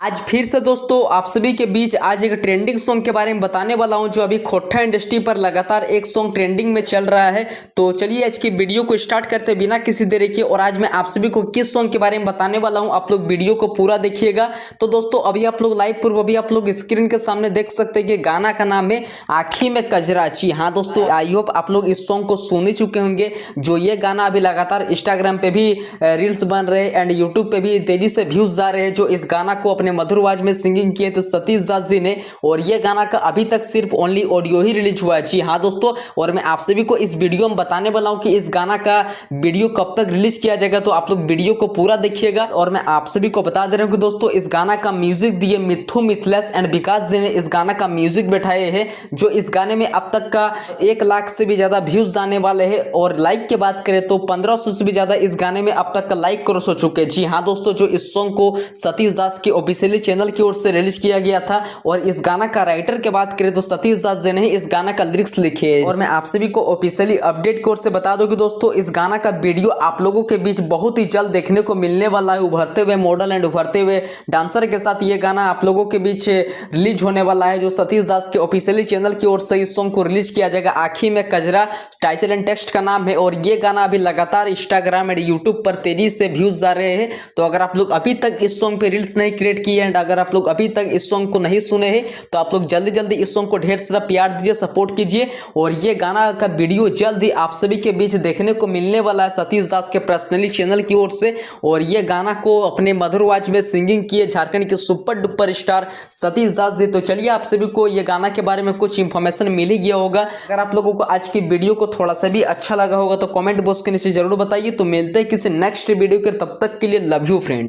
आज फिर से दोस्तों आप सभी के बीच आज एक ट्रेंडिंग सॉन्ग के बारे में बताने वाला हूं जो अभी खोटा इंडस्ट्री पर लगातार एक सॉन्ग ट्रेंडिंग में चल रहा है। तो चलिए आज की वीडियो को स्टार्ट करते बिना किसी देरी के। और आज मैं आप सभी को किस सॉन्ग के बारे में बताने वाला हूं, आप लोग वीडियो को पूरा देखिएगा। तो दोस्तों अभी आप लोग लाइव पूर्व अभी आप लोग स्क्रीन के सामने देख सकते हैं कि गाना का नाम है आँखी में कजरा। जी हाँ दोस्तों, आई होप आप लोग इस सॉन्ग को सुन ही चुके होंगे। जो ये गाना अभी लगातार इंस्टाग्राम पे भी रील्स बन रहे एंड यूट्यूब पे भी तेजी से व्यूज जा रहे हैं। जो इस गाना को अपने मधुर आवाज में सिंगिंग किए थे सतीश दास जी ने, और ये गाना का अभी तक सिर्फ ओनली ऑडियो ही रिलीज हुआ है। जी हाँ दोस्तों, और मैं आप सभी को इस वीडियो में बताने वाला हूं कि इस गाना का वीडियो कब तक रिलीज किया जाएगा। तो आप लोग वीडियो को पूरा देखिएगा। और मैं आप सभी को बता दे रहा हूं कि दोस्तों इस गाना का म्यूजिक दिए मिथु मिथलेस एंड विकास जी ने इस गाना का म्यूजिक बैठाए हैं। जो इस गाने में अब तक का 1 लाख से भी ज्यादा व्यूज जाने वाले हैं। और लाइक की बात करें तो 1500 से भी ज्यादा इस गाने में अब तक का लाइक क्रॉस हो चुके हैं। जी हाँ दोस्तों, जो इस सॉन्ग को सतीश दास के ऑफिशियली चैनल की ओर से रिलीज किया गया था। और इस गाना का राइटर की बात करें तो सतीश दास जी ने ही इस गाना का लिरिक्स लिखे हैं। और मैं आप सभी को ऑफिशियली अपडेट की ओर से बता दूं कि दोस्तों इस गाना का वीडियो आप लोगों के बीच बहुत ही जल्द देखने को मिलने वाला है। उभरते हुए मॉडल एंड उभरते हुए डांसर के साथ ये गाना आप लोगों के बीच रिलीज होने वाला है। जो सतीश दास के ऑफिशियली चैनल की ओर से इस सॉन्ग को रिलीज किया जाएगा। आँखी में कजरा टाइटल एंड टेक्स्ट का नाम है। और ये गाना अभी लगातार इंस्टाग्राम एंड यूट्यूब पर तेजी से व्यूज जा रहे हैं। तो अगर आप लोग अभी तक इस सॉन्ग पे रील्स नहीं क्रिएट किए एंड अगर आप लोग अभी तक इस सॉन्ग को नहीं सुने हैं तो आप लोग जल्दी जल्दी इस सॉन्ग को ढेर सारा प्यार दीजिए, सपोर्ट कीजिए। और ये गाना का वीडियो जल्द ही आप सभी के बीच देखने को मिलने वाला है सतीश दास के पर्सनली चैनल की ओर से। और ये गाना को अपने मधुर आवाज में सिंगिंग किए झारखंड के super duper star Satish Das ji. तो चलिए आप सभी को ये गाना के बारे में कुछ इंफॉर्मेशन मिल ही गया होगा। अगर आप लोगों को आज की वीडियो को थोड़ा सा भी अच्छा लगा होगा तो कमेंट बॉक्स के नीचे जरूर बताइए। तो मिलते हैं किसी नेक्स्ट वीडियो के, तब तक के लिए लव यू फ्रेंड्स।